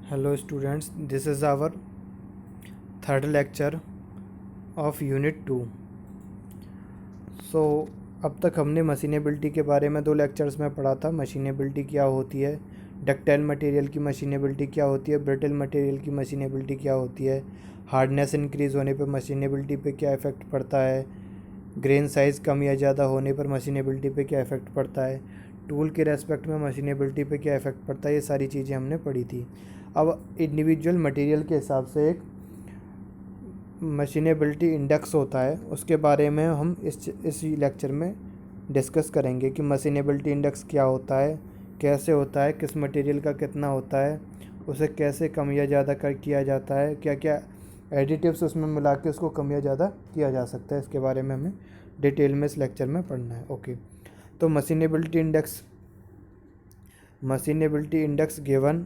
Hello students, this is our third lecture of Unit 2. अब तक हमने मशीनेबिलिटी के बारे में 2 लेक्चर्स में पढ़ा था। मशीनेबिलिटी क्या होती है, डक्टाइल मटेरियल की मशीनेबिलिटी क्या होती है, ब्रिटल मटेरियल की मशीनेबिलिटी क्या होती है, हार्डनेस इंक्रीज़ होने पर मशीनेबिलिटी पे क्या इफ़ेक्ट पड़ता है, ग्रेन साइज़ कम या ज़्यादा होने पर मशीनेबिलिटी पे क्या इफ़ेक्ट पड़ता है, टूल के रेस्पेक्ट में मशीनेबिलिटी पे क्या इफ़ेक्ट पड़ता है, ये सारी चीज़ें हमने पढ़ी थी। अब इंडिविजुअल मटेरियल के हिसाब से एक मशीनेबिलिटी इंडेक्स होता है, उसके बारे में हम इस लेक्चर में डिस्कस करेंगे कि मशीनेबिलिटी इंडेक्स क्या होता है, कैसे होता है, किस मटेरियल का कितना होता है, उसे कैसे कम या ज़्यादा कर किया जाता है, क्या क्या एडिटिव्स उसमें मिला के उसको कम या ज़्यादा किया जा सकता है। इसके बारे में हमें डिटेल में इस लेक्चर में पढ़ना है। ओके, तो machinability index given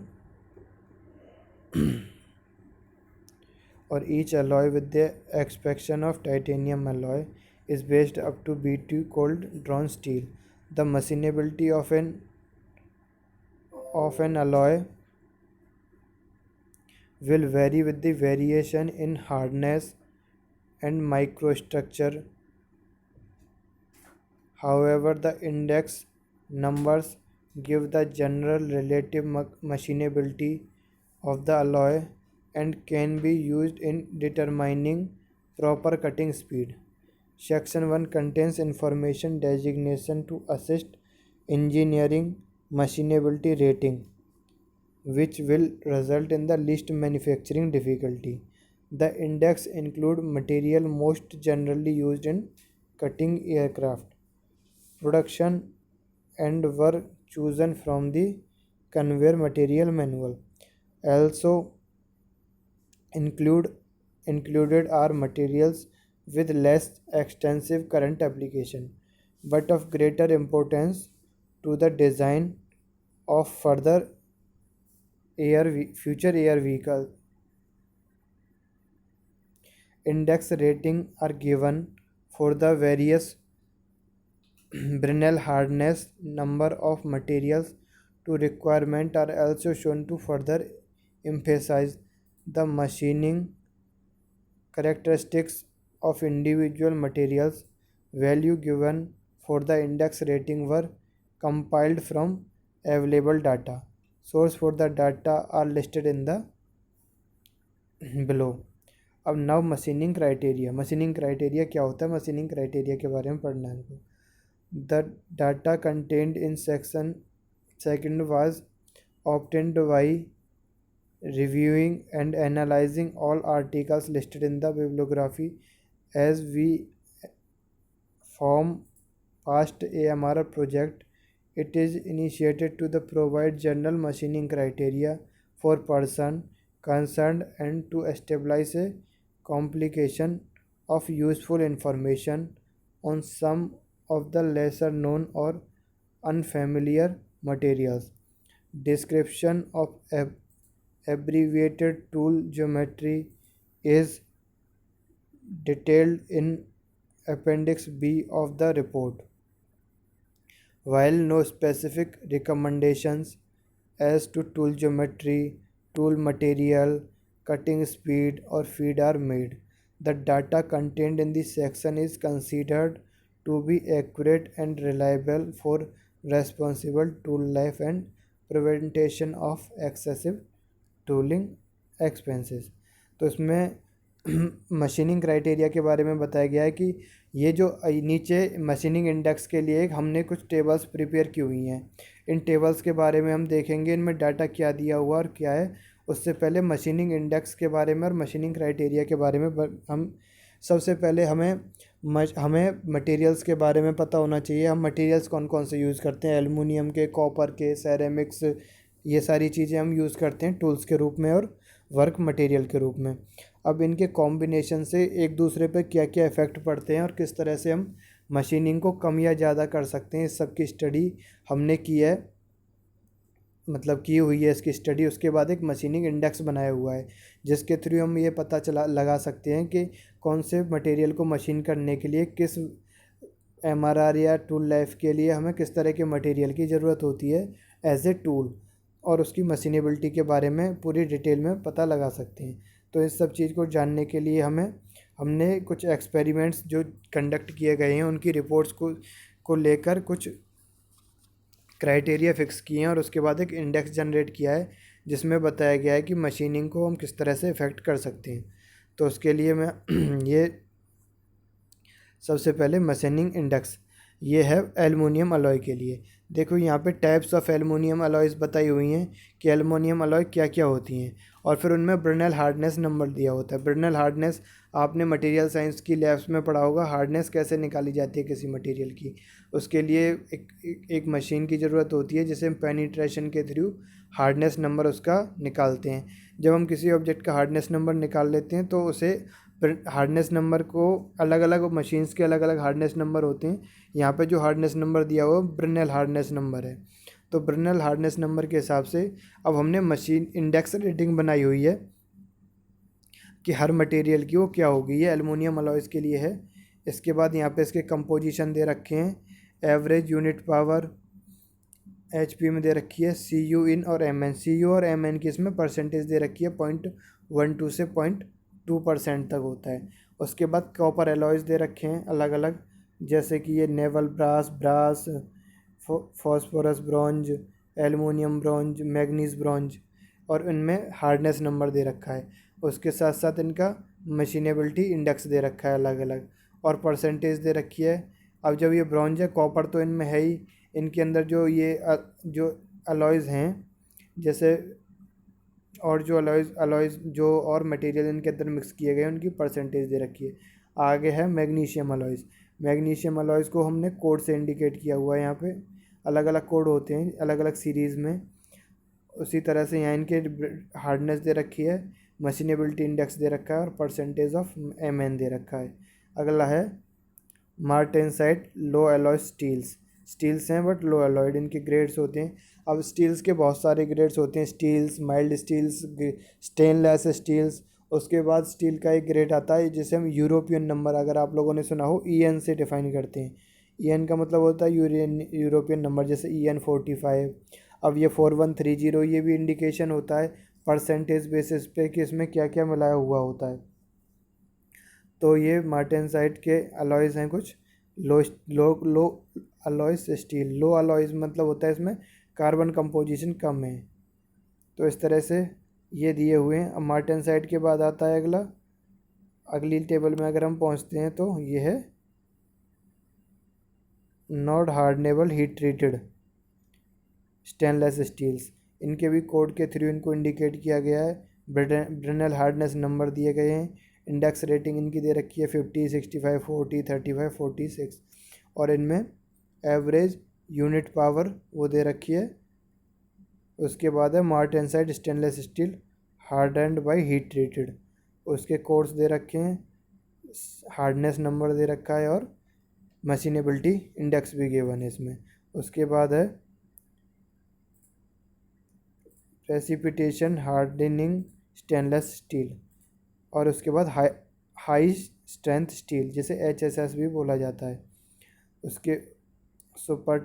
or each alloy with the exception of titanium alloy is based up to B2 cold drawn steel. The machinability of an alloy will vary with the variation in hardness and microstructure. However, the index numbers give the general relative machinability of the alloy and can be used in determining proper cutting speed. Section 1 contains information designation to assist engineering machinability rating, which will result in the least manufacturing difficulty. The index include material most generally used in cutting aircraft production and were chosen from the conveyor material manual. Also include included are materials with less extensive current application, but of greater importance to the design of future air vehicle. Index rating are given for the various Brinell hardness number of materials to requirement are also shown to further emphasize the machining characteristics of individual materials. Value given for the index rating were compiled from available data. Source for the data are listed in the below. अब now machining criteria क्या होता है, machining criteria के बारे में पढ़ना है हमको। The data contained in section second was obtained by reviewing and analyzing all articles listed in the bibliography. As we form past AMR project, it is initiated to the provide general machining criteria for person concerned and to establish a complication of useful information on some of the lesser known or unfamiliar materials. Description of abbreviated tool geometry is detailed in Appendix B of the report. While no specific recommendations as to tool geometry, tool material, cutting speed, or feed are made, the data contained in this section is considered to be accurate and reliable for responsible tool life and prevention of excessive tooling expenses. तो इसमें machining criteria के बारे में बताया गया है कि ये जो नीचे मशीनिंग इंडेक्स के लिए हमने कुछ टेबल्स प्रिपेयर की हुई हैं। इन टेबल्स के बारे में हम देखेंगे इनमें डाटा क्या दिया हुआ और क्या है। उससे पहले मशीनिंग इंडेक्स के बारे में और मशीनिंग क्राइटेरिया के बारे में हम सबसे पहले हमें मटेरियल्स के बारे में पता होना चाहिए। हम मटेरियल्स कौन कौन से यूज़ करते हैं, एल्युमिनियम के, कॉपर के, सेरेमिक्स, ये सारी चीज़ें हम यूज़ करते हैं टूल्स के रूप में और वर्क मटेरियल के रूप में। अब इनके कॉम्बिनेशन से एक दूसरे पे क्या क्या इफ़ेक्ट पड़ते हैं और किस तरह से हम मशीनिंग को कम या ज़्यादा कर सकते हैं, इस सब की स्टडी हमने की है, मतलब की हुई है इसकी स्टडी। उसके बाद एक मशीनिंग इंडेक्स बनाया हुआ है जिसके थ्रू हम ये पता लगा सकते हैं कि कौन से मटेरियल को मशीन करने के लिए, किस MRR या टूल लाइफ के लिए हमें किस तरह के मटेरियल की ज़रूरत होती है एज ए टूल। और उसकी मशीनेबिलिटी के बारे में पूरी डिटेल में पता लगा सकते हैं। तो इस सब चीज़ को जानने के लिए हमने कुछ एक्सपेरिमेंट्स जो कंडक्ट किए गए हैं उनकी रिपोर्ट्स को लेकर कुछ क्राइटेरिया फिक्स किए हैं और उसके बाद एक इंडेक्स जनरेट किया है जिसमें बताया गया है कि मशीनिंग को हम किस तरह से इफ़ेक्ट कर सकते हैं। तो उसके लिए मैं ये सबसे पहले मशीनिंग इंडेक्स ये है एल्युमिनियम अलॉय के लिए। देखो यहाँ पे टाइप्स ऑफ एल्युमिनियम अलॉयज़ बताई हुई हैं कि एल्युमिनियम अलॉय क्या क्या होती हैं, और फिर उनमें ब्रिनल हार्डनेस नंबर दिया होता है। ब्रिनल हार्डनेस आपने मटेरियल साइंस की लैब्स में पढ़ा होगा, हार्डनेस कैसे निकाली जाती है किसी मटेरियल की। उसके लिए एक मशीन की ज़रूरत होती है जिसे हम पेनिट्रेशन के थ्रू हार्डनेस नंबर उसका निकालते हैं। जब हम किसी ऑब्जेक्ट का हार्डनेस नंबर निकाल लेते हैं तो उसे हार्डनेस नंबर को अलग अलग मशीन्स के अलग अलग हार्डनेस नंबर होते हैं। यहाँ पे जो हार्डनेस नंबर दिया हुआ है ब्रिनल हार्डनेस नंबर है। तो ब्रिनल हार्डनेस नंबर के हिसाब से अब हमने मशीन इंडेक्स रेटिंग बनाई हुई है कि हर मटेरियल की वो क्या होगी। ये एल्युमिनियम अलॉयज़ के लिए है। इसके बाद यहाँ पे इसके कंपोजिशन दे रखे हैं, एवरेज यूनिट पावर HP में दे रखी है, CU इन और MN, CU और MN की इसमें परसेंटेज दे रखी है 0.12 से 0.2% तक होता है। उसके बाद कॉपर एलॉयज़ दे रखे हैं अलग अलग, जैसे कि ये naval brass, phosphorus bronze, aluminium bronze, manganese bronze, और इनमें हार्डनेस नंबर दे रखा है। उसके साथ साथ इनका मशीनेबिलिटी इंडेक्स दे रखा है अलग अलग, और परसेंटेज दे रखी है। अब जब ये ब्रॉन्ज है, कॉपर तो इनमें है ही, इनके अंदर जो अलॉयज़ हैं जैसे, और जो अलॉयज़ जो और मटेरियल इनके अंदर मिक्स किए गए हैं उनकी परसेंटेज दे रखी है। आगे है मैग्नीशियम अलॉयज़। मैग्नीशियम अलॉयज़ को हमने कोड से इंडिकेट किया हुआ है। यहाँ पे अलग अलग कोड होते हैं अलग अलग सीरीज़ में। उसी तरह से यहाँ इनके हार्डनेस दे रखी है, मशीनेबिलिटी इंडेक्स दे रखा है और परसेंटेज ऑफ MN दे रखा है। अगला है मार्टेनसाइट लो एलॉय स्टील्स हैं बट लो एलॉयड, इनके ग्रेड्स होते हैं। अब स्टील्स के बहुत सारे ग्रेड्स होते हैं, steels, mild steels, stainless steels. उसके बाद स्टील का एक ग्रेड आता है जिसे हम यूरोपियन नंबर, अगर आप लोगों ने सुना हो, EN से डिफाइन करते हैं। EN का मतलब होता है यूरोपियन नंबर, जैसे EN45। अब ये 4130 ये भी इंडिकेशन होता है परसेंटेज बेसिस पे कि इसमें क्या क्या मिलाया हुआ होता है। तो ये मार्टेनसाइट के अलॉयज़ हैं कुछ। लो लो लो अलॉयज़ स्टील, लो अलॉयज़ मतलब होता है इसमें कार्बन कंपोजिशन कम है। तो इस तरह से ये दिए हुए हैं। अब मार्टेनसाइट के बाद आता है अगली टेबल में अगर हम पहुंचते हैं तो ये है not hardenable heat treated stainless steels. इनके भी कोड के थ्रू इनको इंडिकेट किया गया है, ब्रिनल हार्डनेस नंबर दिए गए हैं, इंडेक्स रेटिंग इनकी दे रखी है 50, 65, 40, 35, 46, और इनमें एवरेज यूनिट पावर वो दे रखी है। उसके बाद है martensite stainless steel hardened by heat treated, उसके कोड्स दे रखे हैं, हार्डनेस नंबर दे रखा है और मशीनेबिलिटी इंडेक्स भी गिवन है इसमें। उसके बाद है प्रेसिपिटेशन हार्डनिंग स्टेनलेस स्टील, और उसके बाद हाई स्ट्रेंथ स्टील जिसे HSS भी बोला जाता है। उसके सुपर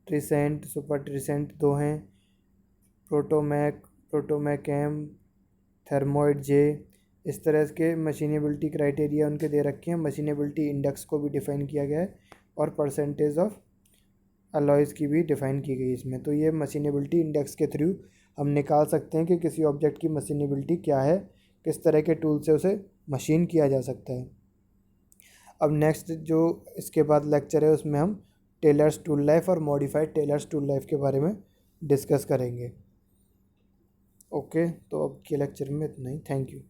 ट्रिसेंट दो हैं, प्रोटोमैक थर्मोइड जे। इस तरह के मशीनेबिलिटी क्राइटेरिया उनके दे रखे हैं। मशीनेबिलिटी इंडेक्स को भी डिफ़ाइन किया गया है और परसेंटेज ऑफ अलॉयज़ की भी डिफ़ाइन की गई इसमें। तो ये मशीनेबिलिटी इंडेक्स के थ्रू हम निकाल सकते हैं कि किसी ऑब्जेक्ट की मशीनेबिलिटी क्या है, किस तरह के टूल से उसे मशीन किया जा सकता है। अब नेक्स्ट जो इसके बाद लेक्चर है उसमें हम टेलर्स टूल लाइफ और मॉडिफाइड टेलर्स टूल लाइफ के बारे में डिस्कस करेंगे। ओके, तो अब के लेक्चर में इतना ही। Thank you.